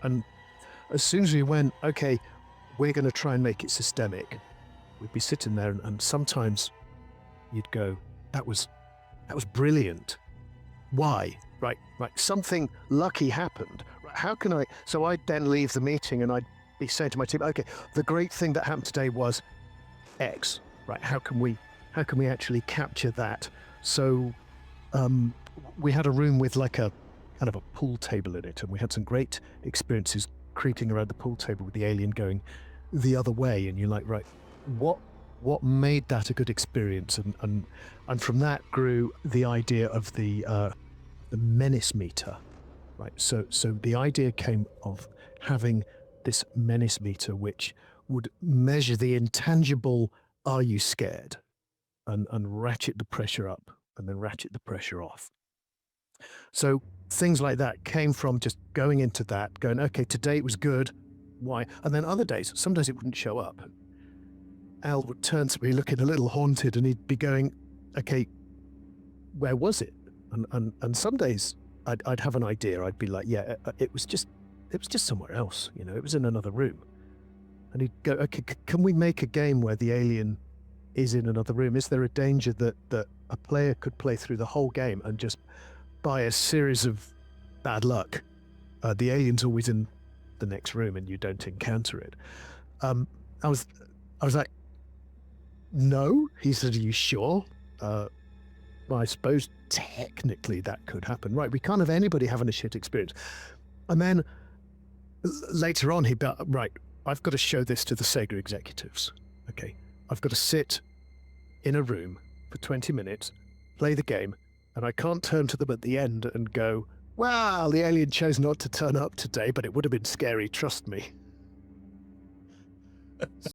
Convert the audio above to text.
And as soon as we went, okay, we're going to try and make it systemic, we'd be sitting there and sometimes you'd go, that was brilliant. Why? Right. Something lucky happened. Right, how can I? So I'd then leave the meeting and I'd be saying to my team, okay, the great thing that happened today was X. Right. How can we actually capture that? So we had a room with like a kind of a pool table in it, and we had some great experiences creeping around the pool table with the alien going the other way, and you're like, right, what made that a good experience? And from that grew the idea of the Menace meter, right? So the idea came of having this Menace meter, which would measure the intangible, are you scared? And ratchet the pressure up and then ratchet the pressure off. So things like that came from just going into that, going, okay, today it was good. Why? And then other days, some days it wouldn't show up. Al would turn to me looking a little haunted and he'd be going, okay, where was it? And some days I'd have an idea. I'd be like, yeah, it was just somewhere else. You know, it was in another room. And he'd go, okay, can we make a game where the alien is in another room? Is there a danger that a player could play through the whole game and just by a series of bad luck, the alien's always in the next room and you don't encounter it? I was like, no. He said, are you sure? Well, I suppose technically that could happen. Right, we can't have anybody having a shit experience. And then later on, right, I've got to show this to the Sega executives. Okay, I've got to sit in a room for 20 minutes, play the game, and I can't turn to them at the end and go, well, the alien chose not to turn up today, but it would have been scary, trust me.